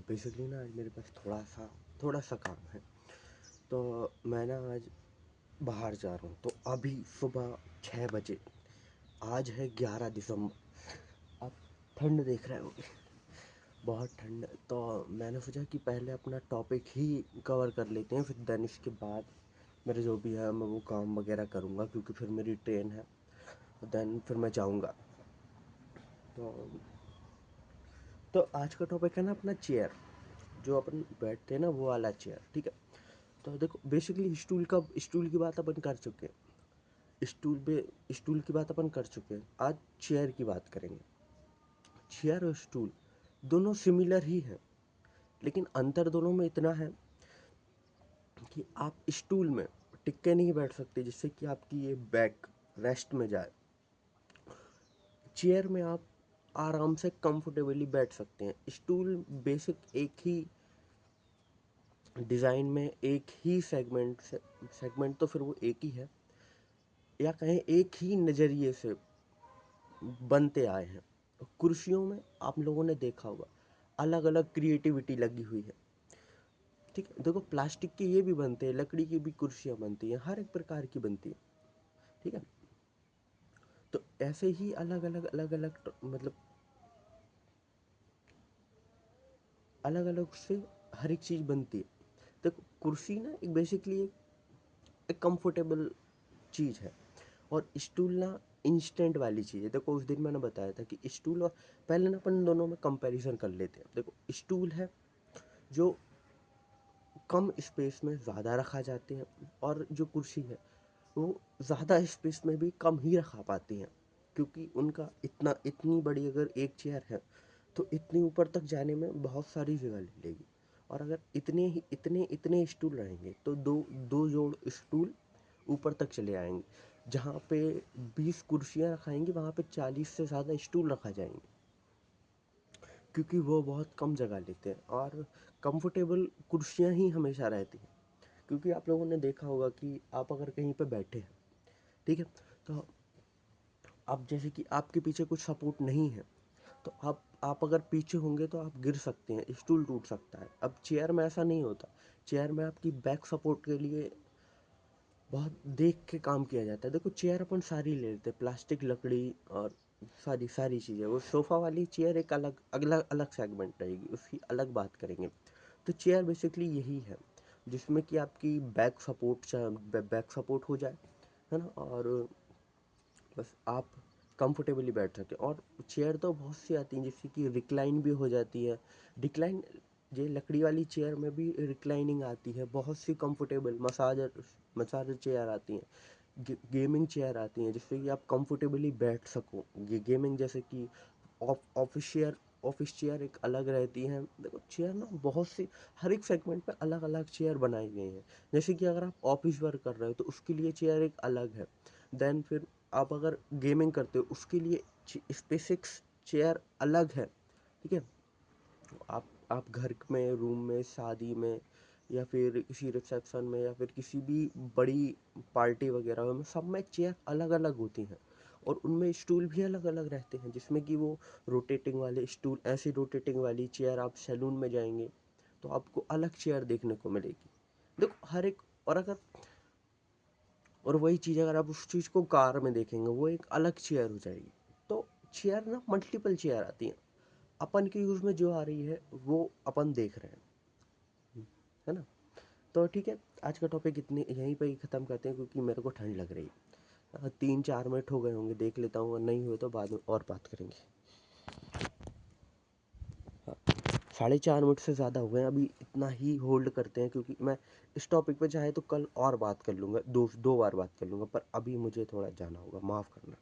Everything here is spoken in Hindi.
बेसिकली ना आज मेरे पास थोड़ा सा काम है। तो मैं ना आज बाहर जा रहा हूँ। तो अभी सुबह 6 बजे, आज है 11 दिसंबर। आप ठंड देख रहे होगे, बहुत ठंड है। तो मैंने सोचा कि पहले अपना टॉपिक ही कवर कर लेते हैं, फिर देन इसके बाद मेरे जो भी है मैं वो काम वगैरह करूँगा, क्योंकि फिर मेरी ट्रेन है, देन फिर मैं जाऊँगा। तो तो आज का टॉपिक है ना अपना चेयर, जो अपन बैठते हैं ना वो वाला चेयर, ठीक है। तो देखो, बेसिकली स्टूल की बात अपन कर चुके हैं। स्टूल की बात अपन कर चुके हैं। आज चेयर की बात करेंगे। चेयर और स्टूल दोनों सिमिलर ही हैं, लेकिन अंतर दोनों में इतना है कि आप स्टूल में टिक के नहीं बैठ सकते, जिससे कि आपकी ये बैक रेस्ट में जाए। चेयर में आप आराम से कंफर्टेबली बैठ सकते हैं। स्टूल बेसिक एक ही डिज़ाइन में, एक ही सेगमेंट तो फिर वो एक ही है, या कहें एक ही नज़रिए से बनते आए हैं। कुर्सियों में आप लोगों ने देखा होगा अलग अलग क्रिएटिविटी लगी हुई है, ठीक है। देखो, प्लास्टिक के ये भी बनते हैं, लकड़ी की भी कुर्सियाँ बनती हैं, हर एक प्रकार की बनती है, ठीक है। तो ऐसे ही अलग अलग मतलब अलग अलग से हर एक चीज़ बनती है। देखो, कुर्सी ना एक बेसिकली एक कंफर्टेबल चीज़ है, और स्टूल ना इंस्टेंट वाली चीज़ है। देखो, उस दिन मैंने बताया था कि स्टूल और पहले ना अपन दोनों में कंपैरिजन कर लेते हैं। देखो, स्टूल है जो कम स्पेस में ज़्यादा रखा जाते हैं, और जो कुर्सी है वो ज़्यादा स्पेस में भी कम ही रखा पाती हैं, क्योंकि उनका इतनी बड़ी अगर एक चेयर है तो इतनी ऊपर तक जाने में बहुत सारी जगह ले लेगी। और अगर इतने इतने स्टूल रहेंगे तो दो दो जोड़ स्टूल ऊपर तक चले आएंगे। जहाँ पे 20 कुर्सियाँ रखाएंगी, वहाँ पे 40 से ज़्यादा स्टूल रखा जाएंगे, क्योंकि वो बहुत कम जगह लेते हैं। और कंफर्टेबल कुर्सियाँ ही हमेशा रहती हैं, क्योंकि आप लोगों ने देखा होगा कि आप अगर कहीं पे बैठे हैं, ठीक है, तो आप जैसे कि आपके पीछे कुछ सपोर्ट नहीं है, तो आप अगर पीछे होंगे तो आप गिर सकते हैं, स्टूल टूट सकता है। अब चेयर में ऐसा नहीं होता। चेयर में आपकी बैक सपोर्ट के लिए बहुत देख के काम किया जाता है। देखो, चेयर अपन सारी ले लेते हैं, प्लास्टिक, लकड़ी और सारी सारी चीज़ें। वो सोफ़ा वाली चेयर एक अलग अलग अलग सेगमेंट रहेगी, उसकी अलग बात करेंगे। तो चेयर बेसिकली यही है, जिसमें कि आपकी बैक सपोर्ट हो जाए, है ना, और बस आप कंफर्टेबली बैठ सकें। और चेयर तो बहुत सी आती हैं, जैसे कि रिक्लाइन भी हो जाती है। रिक्लाइन, ये लकड़ी वाली चेयर में भी रिक्लाइनिंग आती है। बहुत सी कंफर्टेबल मसाजर चेयर आती हैं, गेमिंग चेयर आती हैं, जिससे कि आप कंफर्टेबली बैठ सको। ये गेमिंग, जैसे कि ऑफिस चेयर एक अलग रहती हैं। देखो, चेयर ना बहुत सी, हर एक सेगमेंट पे अलग अलग चेयर बनाई गई हैं। जैसे कि अगर आप ऑफिस वर्क कर रहे हो तो उसके लिए चेयर एक अलग है। देन फिर आप अगर गेमिंग करते हो उसके लिए स्पेसिक्स चेयर अलग है, ठीक है। आप घर में, रूम में, शादी में, या फिर किसी रिसेप्शन में, या फिर किसी भी बड़ी पार्टी वगैरह में, सब में चेयर अलग अलग होती हैं। और उनमें स्टूल भी अलग अलग रहते हैं, जिसमें कि वो रोटेटिंग वाले स्टूल, ऐसी रोटेटिंग वाली चेयर आप सैलून में जाएंगे तो आपको अलग चेयर देखने को मिलेगी। देखो, हर एक, और वही चीज़ अगर आप उस चीज़ को कार में देखेंगे, वो एक अलग चेयर हो जाएगी। तो चेयर ना मल्टीपल चेयर आती हैं, अपन के यूज़ में जो आ रही है वो अपन देख रहे हैं, है ना। तो ठीक है, आज का टॉपिक इतनी यहीं पे ही ख़त्म करते हैं, क्योंकि मेरे को ठंड लग रही है। 3-4 मिनट हो गए होंगे, देख लेता हूँ, नहीं हुए तो बाद में और बात करेंगे। हाँ, 4.5 मिनट से ज़्यादा हो गए, अभी इतना ही होल्ड करते हैं, क्योंकि मैं इस टॉपिक पे चाहे तो कल और बात कर लूँगा, दो दो बार बात कर लूँगा, पर अभी मुझे थोड़ा जाना होगा, माफ़ करना।